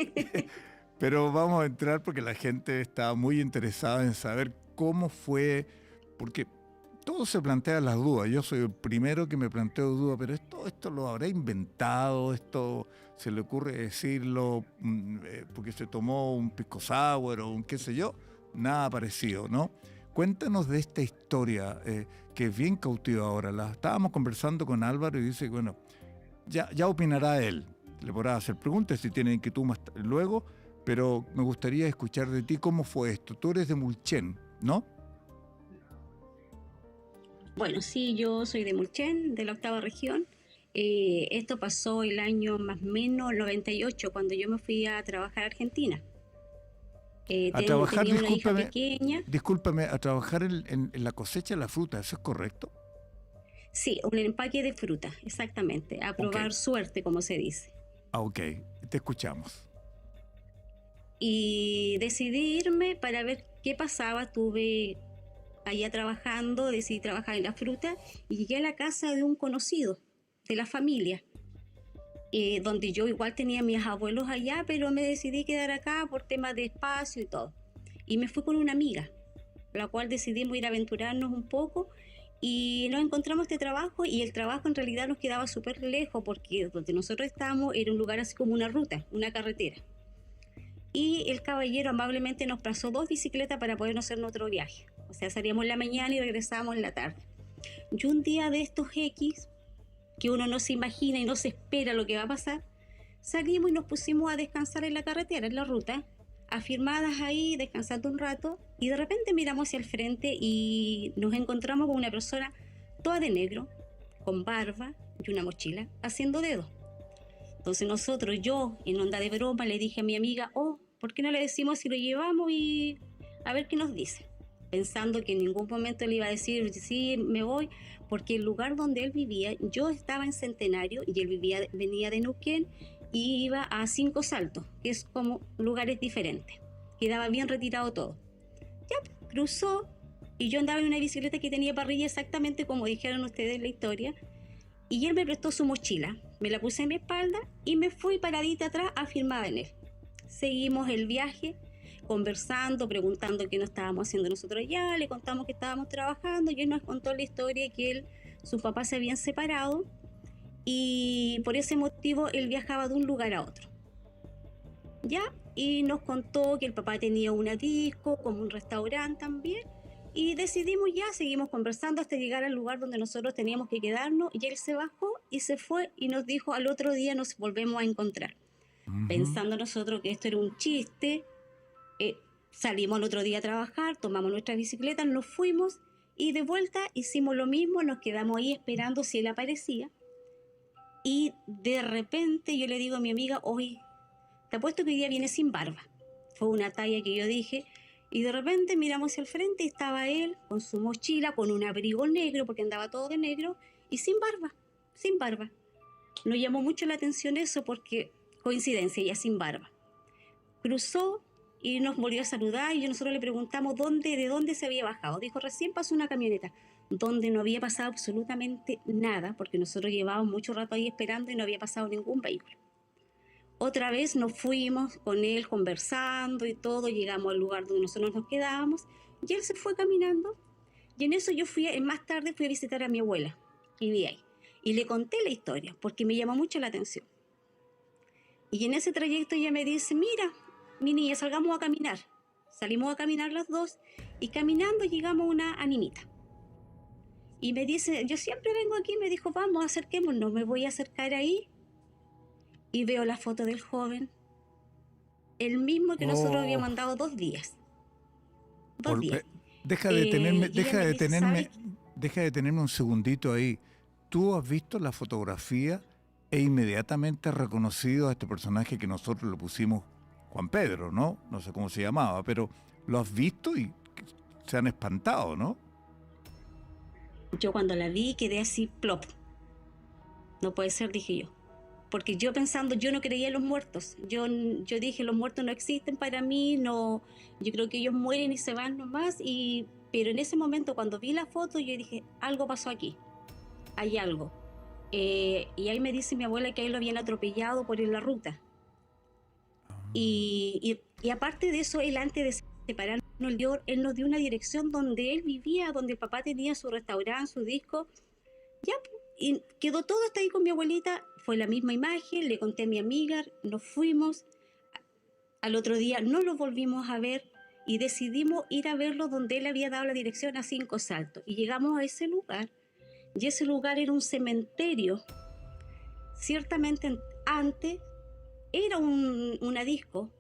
vamos a entrar porque la gente está muy interesada en saber cómo fue, porque todo se plantea las dudas. Yo soy el primero que me planteo dudas, pero esto lo habrá inventado, esto se le ocurre decirlo porque se tomó un pisco sour o un qué sé yo, nada parecido, ¿no? Cuéntanos de esta historia que es bien cautiva ahora. La estábamos conversando con Álvaro y dice, bueno, ya opinará él. Le podrás hacer preguntas si tiene inquietud más luego, pero me gustaría escuchar de ti cómo fue esto. Tú eres de Mulchen, ¿no? Bueno, sí, yo soy de Mulchen, de la 8ª región. Esto pasó el año más o menos 98, cuando yo me fui a trabajar a Argentina. A trabajar, tenía una hija pequeña. Discúlpame, a trabajar en la cosecha de la fruta, ¿eso es correcto? Sí, un empaque de fruta, exactamente. A probar suerte, como se dice. Ok, te escuchamos. Y decidí irme para ver qué pasaba. Estuve allá trabajando, decidí trabajar en la fruta y llegué a la casa de un conocido de la familia, donde yo igual tenía mis abuelos allá, pero me decidí quedar acá por temas de espacio y todo. Y me fui con una amiga, la cual decidimos ir a aventurarnos un poco y nos encontramos este trabajo, y el trabajo en realidad nos quedaba súper lejos porque donde nosotros estábamos era un lugar así como una ruta, una carretera. Y el caballero amablemente nos prestó 2 bicicletas para poder hacer nuestro viaje. O sea, salíamos en la mañana y regresábamos en la tarde. Y un día de estos X, que uno no se imagina y no se espera lo que va a pasar, salimos y nos pusimos a descansar en la carretera, en la ruta, afirmadas ahí, descansando un rato, y de repente miramos hacia el frente y nos encontramos con una persona toda de negro, con barba y una mochila, haciendo dedos. Entonces yo, en onda de broma, le dije a mi amiga, ¿por qué no le decimos si lo llevamos y a ver qué nos dice? Pensando que en ningún momento le iba a decir, sí, me voy, porque el lugar donde él vivía, yo estaba en Centenario y él venía de Neuquén y iba a 5 Saltos, que es como lugares diferentes. Quedaba bien retirado todo. Ya, cruzó, y yo andaba en una bicicleta que tenía parrilla exactamente como dijeron ustedes en la historia, y él me prestó su mochila, me la puse en mi espalda y me fui paradita atrás afirmada en él. Seguimos el viaje, conversando, preguntando qué nos estábamos haciendo nosotros allá, le contamos que estábamos trabajando y él nos contó la historia que sus papás se habían separado y por ese motivo él viajaba de un lugar a otro. Ya, y nos contó que el papá tenía una disco, como un restaurante también, y decidimos seguimos conversando hasta llegar al lugar donde nosotros teníamos que quedarnos, y él se bajó y se fue y nos dijo al otro día nos volvemos a encontrar. Pensando nosotros que esto era un chiste, salimos al otro día a trabajar, tomamos nuestras bicicletas, nos fuimos y de vuelta hicimos lo mismo, nos quedamos ahí esperando si él aparecía, y de repente yo le digo a mi amiga, hoy te apuesto que hoy día viene sin barba. Fue una talla que yo dije. Y de repente miramos hacia el frente y estaba él con su mochila, con un abrigo negro, porque andaba todo de negro, y sin barba. Nos llamó mucho la atención eso porque, coincidencia, ya sin barba. Cruzó y nos volvió a saludar y nosotros le preguntamos de dónde se había bajado. Dijo, recién pasó una camioneta, donde no había pasado absolutamente nada, porque nosotros llevábamos mucho rato ahí esperando y no había pasado ningún vehículo. Otra vez nos fuimos con él conversando y todo, llegamos al lugar donde nosotros nos quedábamos y él se fue caminando, y en eso yo más tarde fui a visitar a mi abuela y vi ahí y le conté la historia porque me llamó mucho la atención. Y en ese trayecto ella me dice, mira, mi niña, salgamos a caminar. Salimos a caminar las dos y caminando llegamos a una animita. Y me dice, yo siempre vengo aquí, me dijo, vamos, acerquémonos, me voy a acercar ahí. Y veo la foto del joven, el mismo que nosotros habíamos mandado 2 días. 2 días. Deja de tenerme, y ella me dice, ¿sabes? deja de tenerme un segundito ahí. Tú has visto la fotografía e inmediatamente has reconocido a este personaje que nosotros le pusimos Juan Pedro, ¿no? No sé cómo se llamaba, pero lo has visto y se han espantado, ¿no? Yo cuando la vi quedé así, plop. No puede ser, dije yo. Porque yo pensando, yo no creía en los muertos. Yo dije, los muertos no existen para mí, no, yo creo que ellos mueren y se van nomás. Pero en ese momento, cuando vi la foto, yo dije, algo pasó aquí, hay algo. Y ahí me dice mi abuela que a él lo habían atropellado por ir la ruta. Y aparte de eso, él antes de separarnos, él nos dio una dirección donde él vivía, donde el papá tenía su restaurante, su disco. Ya, y quedó todo hasta ahí con mi abuelita. Fue la misma imagen, le conté a mi amiga, nos fuimos. Al otro día no lo volvimos a ver y decidimos ir a verlo donde él había dado la dirección a 5 Saltos. Y llegamos a ese lugar, y ese lugar era un cementerio. Ciertamente antes era una disco,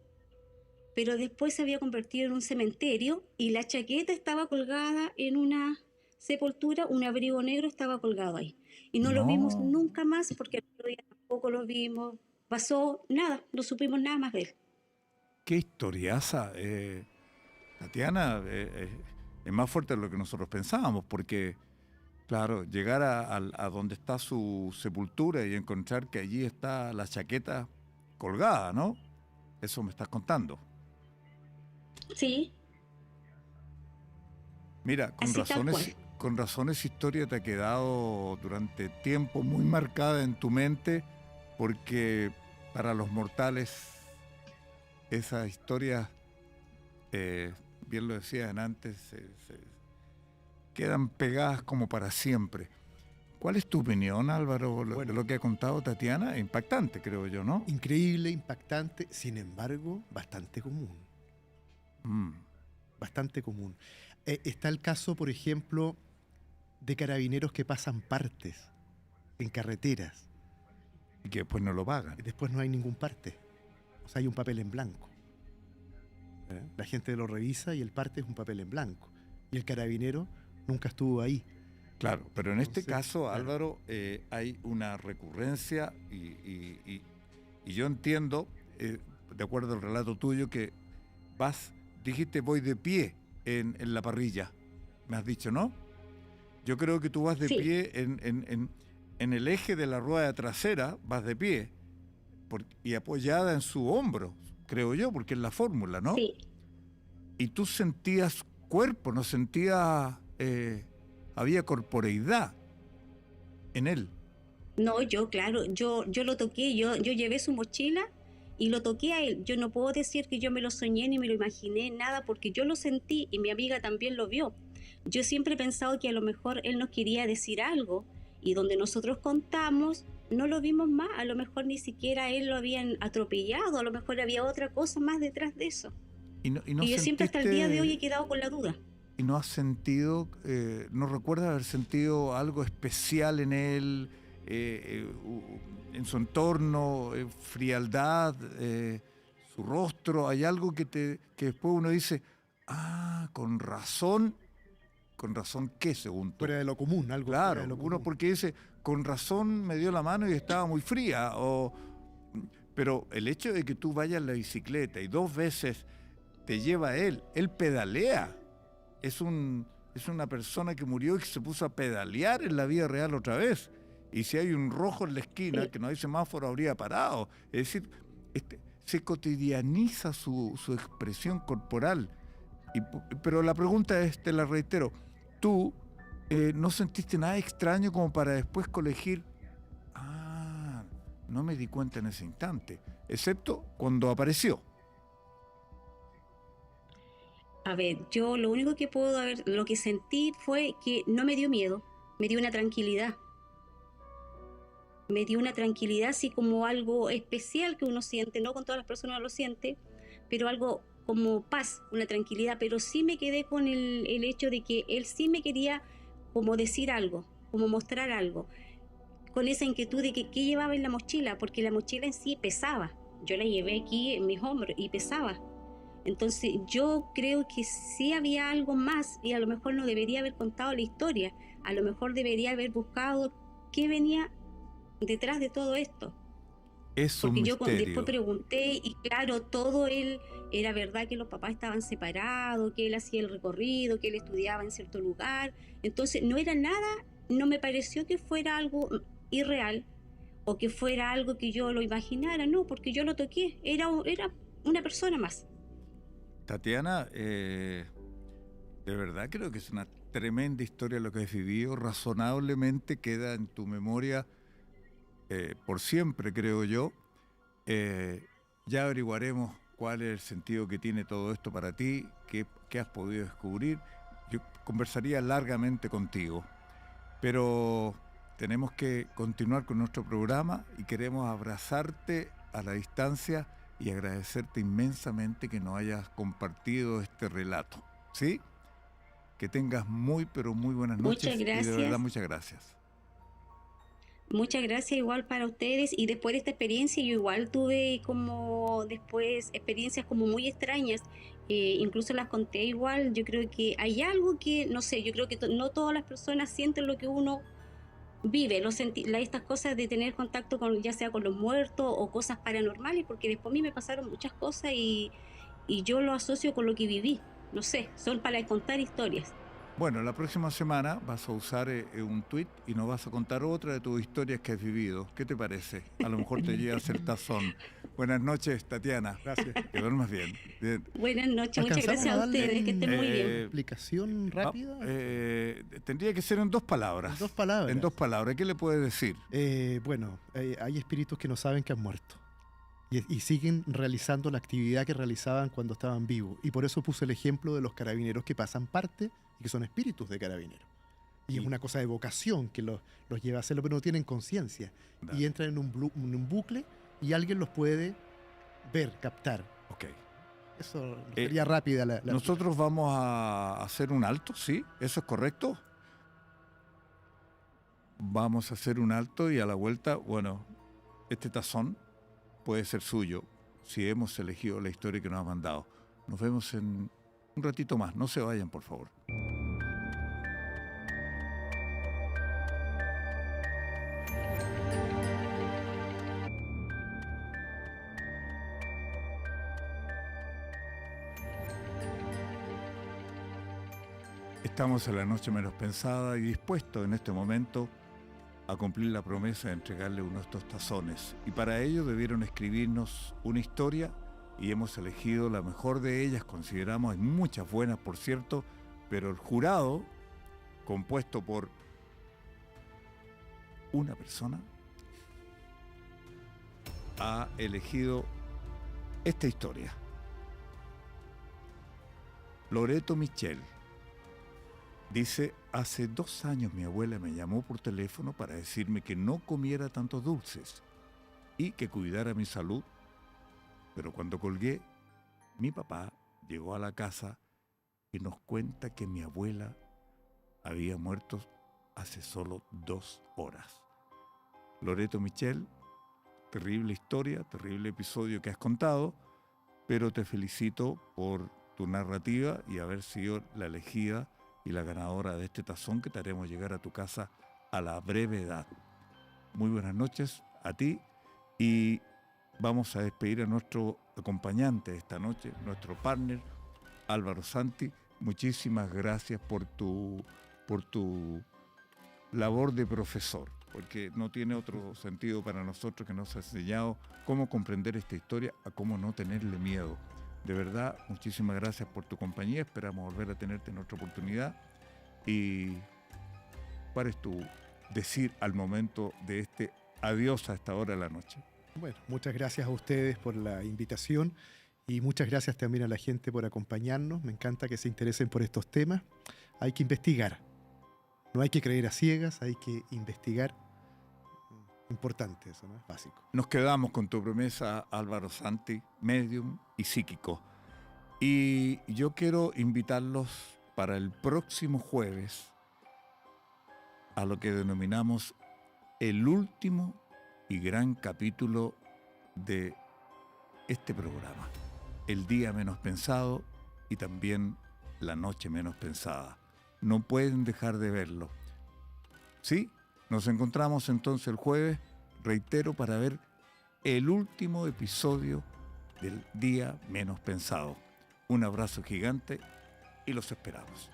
pero después se había convertido en un cementerio y la chaqueta estaba colgada en una sepultura, un abrigo negro estaba colgado ahí. Y no lo vimos No, nunca más porque el otro día tampoco lo vimos. Pasó nada, no supimos nada más de él. qué historiaza. Tatiana, es más fuerte de lo que nosotros pensábamos, porque, claro, llegar a donde está su sepultura y encontrar que allí está la chaqueta colgada, ¿no? Eso me estás contando. Sí, Mira, así tal cual. con razón esa historia te ha quedado durante tiempo muy marcada en tu mente, porque para los mortales esas historias, bien lo decían antes, se quedan pegadas como para siempre. ¿Cuál es tu opinión, Álvaro, de Bueno, lo que ha contado Tatiana? Impactante, creo yo, ¿no? increíble, impactante, sin embargo, bastante común. Mm. Bastante común. Está el caso, por ejemplo, de carabineros que pasan partes en carreteras Y que después no lo pagan. y después no hay ningún parte. O sea, hay un papel en blanco. La gente lo revisa y el parte es un papel en blanco. Y el carabinero nunca estuvo ahí. Claro, pero en este Entonces, caso, claro. Álvaro, hay una recurrencia y yo entiendo, de acuerdo al relato tuyo, que dijiste voy de pie en la parrilla, me has dicho, ¿no? Yo creo que tú vas de Sí, pie en el eje de la rueda trasera, vas de pie y apoyada en su hombro, creo yo, porque es la fórmula, ¿no? sí. Y tú sentías cuerpo, no sentías, había corporeidad en él. No, yo, claro, yo lo toqué, yo llevé su mochila y lo toqué a él. Yo no puedo decir que yo me lo soñé ni me lo imaginé, nada, porque yo lo sentí y mi amiga también lo vio. Yo siempre he pensado que a lo mejor él nos quería decir algo y donde nosotros contamos no lo vimos más, a lo mejor ni siquiera él lo habían atropellado, a lo mejor había otra cosa más detrás de eso. Y no Y yo siempre hasta el día de hoy he sentiste, quedado con la duda. y no has sentido, no recuerdas haber sentido algo especial en él, en su entorno, frialdad, su rostro. Hay algo que después uno dice, ah, con razón, ¿qué según tú? Fuera de lo común, algo fuera Claro, de lo uno común. porque dice, con razón me dio la mano y estaba muy fría, pero el hecho de que tú vayas en la bicicleta y 2 veces te lleva a él pedalea, es una persona que murió y que se puso a pedalear en la vida real otra vez, y si hay un rojo en la esquina, que no hay semáforo, habría parado, es decir, se cotidianiza su expresión corporal, pero la pregunta es, te la reitero, tú no sentiste nada extraño como para después colegir, ah, no me di cuenta en ese instante, excepto cuando apareció. A ver, yo lo único que puedo haber, lo que sentí fue que no me dio miedo, me dio una tranquilidad. Me dio una tranquilidad así como algo especial que uno siente, no con todas las personas lo siente, pero algo como paz, una tranquilidad, pero sí me quedé con el hecho de que él sí me quería como decir algo, como mostrar algo, con esa inquietud de que qué llevaba en la mochila, porque la mochila en sí pesaba, yo la llevé aquí en mis hombros y pesaba. Entonces yo creo que sí había algo más y a lo mejor no debería haber contado la historia, a lo mejor debería haber buscado qué venía detrás de todo esto. Es un Porque yo después misterio. pregunté y claro, todo él era verdad que los papás estaban separados, que él hacía el recorrido, que él estudiaba en cierto lugar. Entonces no era nada, no me pareció que fuera algo irreal o que fuera algo que yo lo imaginara, no, porque yo lo toqué, era una persona más. Tatiana, de verdad creo que es una tremenda historia lo que has vivido. Razonablemente queda en tu memoria por siempre, creo yo. Ya averiguaremos cuál es el sentido que tiene todo esto para ti, qué has podido descubrir. Yo conversaría largamente contigo, pero tenemos que continuar con nuestro programa y queremos abrazarte a la distancia y agradecerte inmensamente que nos hayas compartido este relato. ¿Sí? Que tengas muy, pero muy buenas noches. Muchas Y de verdad, gracias. muchas gracias. Muchas gracias igual para ustedes y después de esta experiencia yo igual tuve como después experiencias como muy extrañas, incluso las conté igual, yo creo que hay algo que, no sé, yo creo que no todas las personas sienten lo que uno vive, estas cosas de tener contacto con ya sea con los muertos o cosas paranormales, porque después a mí me pasaron muchas cosas y yo lo asocio con lo que viví, no sé, son para contar historias. Bueno, la próxima semana vas a usar un tweet y nos vas a contar otra de tus historias que has vivido. ¿Qué te parece? A lo mejor te llevas el tazón. Buenas noches, Tatiana. Gracias. Que duermas bien. Bien. Buenas noches, muchas ¿Alcanzamos gracias a darle ustedes, que estén muy bien. explicación rápida? Tendría que ser en 2 palabras. En 2 palabras. En 2 palabras. ¿Qué le puedes decir? Bueno, hay espíritus que no saben que han muerto y siguen realizando la actividad que realizaban cuando estaban vivos. Y por eso puse el ejemplo de los carabineros que pasan parte y que son espíritus de carabineros. Y es una cosa de vocación que los lleva a hacerlo, pero no tienen conciencia. Dale. Y entran en un bucle y alguien los puede ver, captar. Ok. Eso sería rápida la Nosotros vamos a hacer un alto, ¿sí? ¿Eso es correcto? Vamos a hacer un alto y a la vuelta, bueno, este tazón puede ser suyo si hemos elegido la historia que nos ha mandado. Nos vemos en un ratito más. No se vayan, por favor. Estamos en la noche menos pensada y dispuestos en este momento a cumplir la promesa de entregarle uno de estos tazones. Y para ello debieron escribirnos una historia y hemos elegido la mejor de ellas, consideramos, hay muchas buenas por cierto, pero el jurado, compuesto por una persona, ha elegido esta historia. Loreto Michel dice: hace 2 años mi abuela me llamó por teléfono para decirme que no comiera tantos dulces y que cuidara mi salud, pero cuando colgué, mi papá llegó a la casa y nos cuenta que mi abuela había muerto hace solo 2 horas. Loreto Michel, terrible historia, terrible episodio que has contado, pero te felicito por tu narrativa y haber sido la elegida y la ganadora de este tazón que te haremos llegar a tu casa a la brevedad. Muy buenas noches a ti y vamos a despedir a nuestro acompañante esta noche, nuestro partner, Álvaro Santi. Muchísimas gracias por tu labor de profesor, porque no tiene otro sentido para nosotros que nos ha enseñado cómo comprender esta historia, a cómo no tenerle miedo. De verdad, muchísimas gracias por tu compañía. Esperamos volver a tenerte en otra oportunidad. ¿Y cuál es tu decir al momento de este adiós a esta hora de la noche? Bueno, muchas gracias a ustedes por la invitación y muchas gracias también a la gente por acompañarnos. Me encanta que se interesen por estos temas. Hay que investigar. No hay que creer a ciegas, hay que investigar. Importante eso, ¿no? Es básico. Nos quedamos con tu promesa, Álvaro Santi, medium y psíquico. Y yo quiero invitarlos para el próximo jueves a lo que denominamos el último y gran capítulo de este programa. El día menos pensado y también La noche menos pensada. No pueden dejar de verlo. Sí, nos encontramos entonces el jueves, reitero, para ver el último episodio del día menos pensado. Un abrazo gigante y los esperamos.